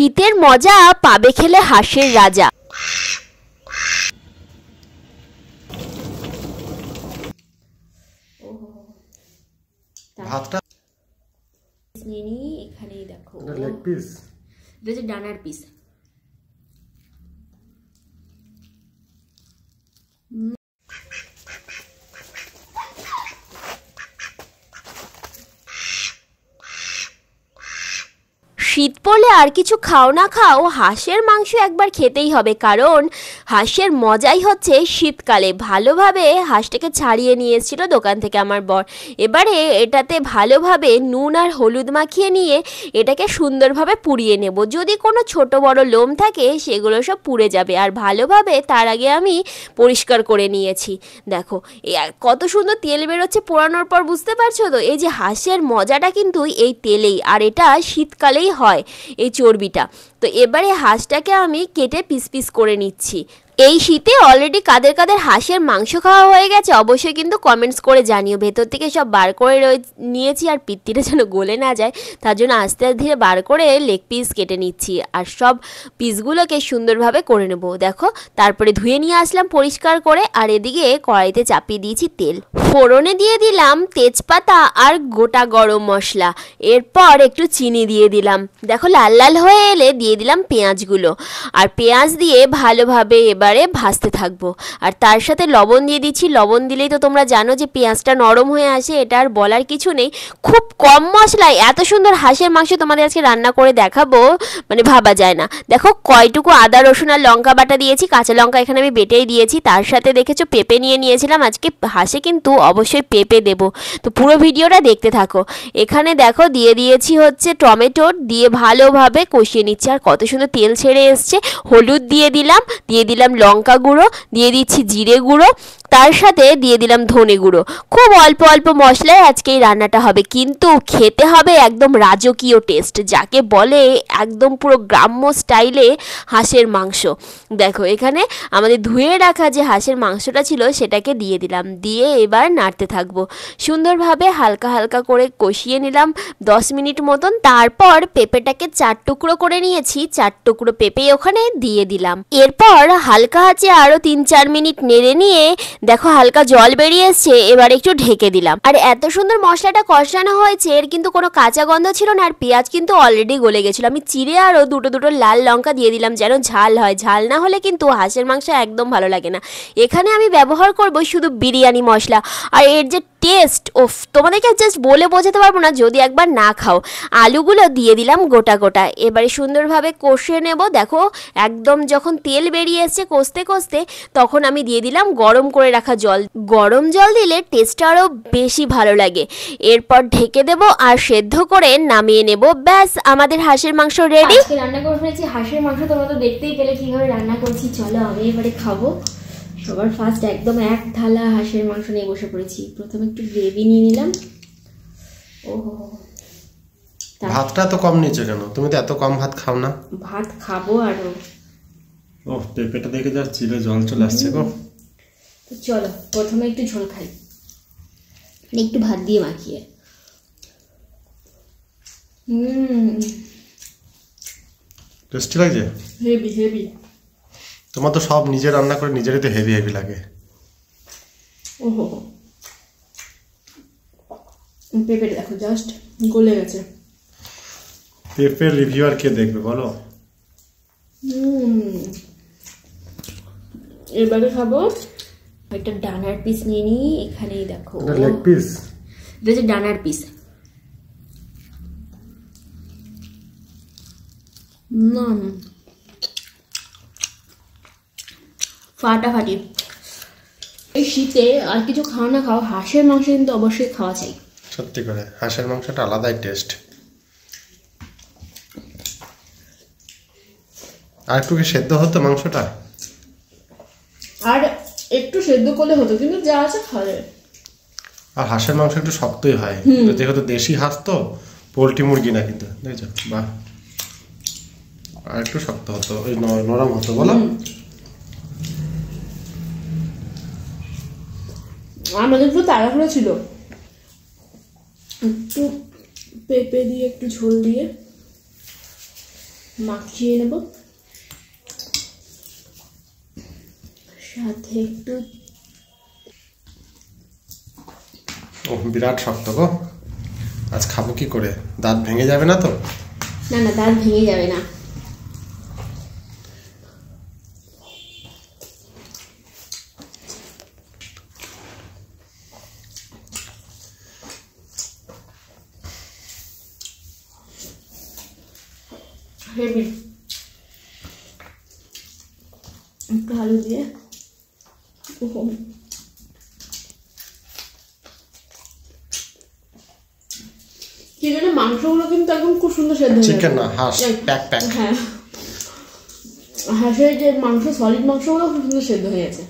শীতের মজা পাবে খেলে হাঁসের রাজা। ভাতটা নিয়ে নি, এখানেই দেখো লেগ পিস, এটা হচ্ছে ডানার পিস। শীত পড়লে আর কিছু খাও না খাও, হাঁসের মাংস একবার খেতেই হবে, কারণ হাঁসের মজাই হচ্ছে শীতকালে। ভালোভাবে হাঁসটাকে ছাড়িয়ে নিয়ে এসেছিল দোকান থেকে আমার বর। এবারে এটাতে ভালোভাবে নুন আর হলুদ মাখিয়ে নিয়ে এটাকে সুন্দরভাবে পুড়িয়ে নেব। যদি কোনো ছোট বড় লোম থাকে সেগুলো সব পুড়ে যাবে। আর ভালোভাবে তার আগে আমি পরিষ্কার করে নিয়েছি। দেখো কত সুন্দর তেল বেরোচ্ছে পোড়ানোর পর, বুঝতে পারছো তো? এই যে হাঁসের মজাটা কিন্তু এই তেলেই, আর এটা শীতকালেই হয় এই চর্বিটা। তো এবারে হাঁসটাকে আমি কেটে পিস পিস করে নিচ্ছি। এই শীতে অলরেডি কাদের কাদের হাঁসের মাংস খাওয়া হয়ে গেছে অবশ্যই কিন্তু কমেন্টস করে জানিও। ভেতর থেকে সব বার করে নিয়েছি, আর পিত্তিটা যেন গলে না যায় তার জন্য আস্তে ধীরে বার করে লেগ পিস কেটে নিচ্ছি, আর সব পিসগুলোকে সুন্দরভাবে করে নেব। দেখো তারপরে ধুয়ে নিয়ে আসলাম পরিষ্কার করে, আর এদিকে কড়াইতে চাপিয়ে দিয়েছি তেল। ফোড়নে দিয়ে দিলাম তেজপাতা আর গোটা গরম মশলা, এরপর একটু চিনি দিয়ে দিলাম। দেখো লাল লাল হয়ে এলে দিয়ে দিলাম পেঁয়াজগুলো, আর পেঁয়াজ দিয়ে ভালোভাবে এবারে ভাজতে থাকবো। আর তার সাথে লবণ দিয়ে দিচ্ছি। লবণ দিলেই তো তোমরা জানো যে পেঁয়াজটা নরম হয়ে আসে, এটা আর বলার কিছু নেই। খুব কম মশলায় এত সুন্দর হাঁসের মাংস তোমাদের আজকে রান্না করে দেখাবো, মানে ভাবা যায় না। দেখো কয়টুকু আদা রসুন আর লঙ্কা বাটা দিয়েছি, কাঁচা লঙ্কা এখানে আমি বেটেই দিয়েছি। তার সাথে দেখেছো পেঁপে নিয়েছিলাম, আজকে হাঁসে কিন্তু অবশ্যই পেঁপে দেবো, তো পুরো ভিডিওটা দেখতে থাকো। এখানে দেখো দিয়ে দিয়েছি হচ্ছে টমেটো, দিয়ে ভালোভাবে কষিয়ে নিচ্ছি। আর কত সুন্দর তেল ছেড়ে এসছে। হলুদ দিয়ে দিলাম লঙ্কা গুঁড়ো, দিয়ে দিচ্ছি জিরে গুঁড়ো, তার সাথে দিয়ে দিলাম ধনে গুঁড়ো। খুব অল্প অল্প মশলায় আজকে এই রান্নাটা হবে, কিন্তু খেতে হবে একদম রাজকীয় টেস্ট, যাকে বলে একদম পুরো গ্রাম্য স্টাইলে হাঁসের মাংস। দেখো এখানে আমাদের ধুয়ে রাখা যে হাঁসের মাংসটা ছিল সেটাকে দিয়ে দিলাম, দিয়ে এবার নাড়তে থাকবো সুন্দরভাবে। হালকা হালকা করে কষিয়ে নিলাম 10 মিনিট মতন। তারপর পেঁপেটাকে 4 টুকরো করে নিয়েছি, 4 টুকরো পেঁপে ওখানে দিয়ে দিলাম। এরপর হালকা আঁচে আরও 3-4 মিনিট নেড়ে নিয়ে দেখো হালকা জল বেরিয়ে এসছে, এবার একটু ঢেকে দিলাম। আর এত সুন্দর মশলাটা কষানো হয়েছে, এর কিন্তু কোনো কাঁচা গন্ধ ছিল না, আর পেঁয়াজ কিন্তু অলরেডি গলে গেছিলো। আমি চিড়ে আরও দুটো লাল লঙ্কা দিয়ে দিলাম যেন ঝাল হয়, ঝাল না হলে কিন্তু হাঁসের মাংস একদম ভালো লাগে না। এখানে আমি ব্যবহার করব শুধু বিরিয়ানি মশলা, আর এর যে টেস্ট ওফ, তোমাদেরকে জাস্ট বলে বোঝাতে পারবো না যদি একবার না খাও। আলুগুলো দিয়ে দিলাম গোটা গোটা, এবারে সুন্দরভাবে কষিয়ে নেব। দেখো একদম যখন তেল বেরিয়ে এসছে কষতে কষতে, তখন আমি দিয়ে দিলাম গরম করে রাখা জল। গরম জল দিলে টেস্টটা আরও বেশি ভালো লাগে। এরপর ঢেকে দেব আর সেদ্ধ করে নামিয়ে নেব। ব্যাস আমাদের হাঁসের মাংস রেডি। রান্না করে ফেলেছি হাঁসের মাংস, তোমরা তো দেখতেই পেলে কিভাবে রান্না করছি। চলো আমি এবারে খাবো। সবার ফার্স্ট একদম এক থালা হাঁসের মাংস নিয়ে বসে পড়েছি। প্রথমে একটু গ্রেভি নিয়ে নিলাম। ওহো, ভাতটা তো কম নিয়েছো কেন? তুমি তো এত কম ভাত খাও না। ভাত খাবো আরো। ও পেঁপেটা দেখে যা চিলে জল চলে আসছে গো। তো চলো প্রথমে একটু ঝোল খাই, একটু ভাত দিয়ে মাখিয়ে। টেস্টি লাগছে? Heavy heavy. তোমার তো সব নিজে রান্না করে নিজেরই তো হেভি হেভি লাগে। ওহো, পেঁপে দেখো জাস্ট গলে গেছে। পেঁপের রিভিউ আর কে দেখবে বলো? এবারে খাবো একটা ডানার পিস নিয়ে নিই। এখানেই দেখো লেগ পিস, এটা হচ্ছে ডানার পিস। ফাটাফাটি। এই শীতে আর কিছু খাও না খাও, হাঁসের মাংস কিন্তু অবশ্যই খাওয়া চাই। সত্যি করে হাঁসের মাংসটা আলাদাই টেস্ট। আর একটু কি সেদ্ধ হতো মাংসটা? আর একটু সেদ্ধ করলে হতো, কিন্তু যা আছে খাবে। আর হাঁসের মাংস একটু শক্তই হয়, যেহেতু দেশি হাঁস তো, পোলট্রি মুরগি না কিন্তু, দেখছো? বাহ, আর একটু শক্ত হতো, ওই নরম হতো বলো। আমাদের তো তাড়াহুড়ো ছিল, একটু পেঁপে দিয়ে একটু ঝোল দিয়ে মাখিয়ে নেব, সাথে একটু ও বিরাট শক্ত গো, আজ খাবো কি করে? দাঁত ভেঙে যাবে না তো? না না, দাঁত ভেঙে যাবে না। হেভি, একটু আলু দিয়ে চিকেন মাংসগুলো কিন্তু একদম খুব সুন্দর সেদ্ধ হয়েছে। চিকেন না, হাঁস প্যাক প্যাক। হ্যাঁ, হাঁসের যে মাংস, সলিড মাংসগুলো খুব সুন্দর সেদ্ধ হয়ে গেছে।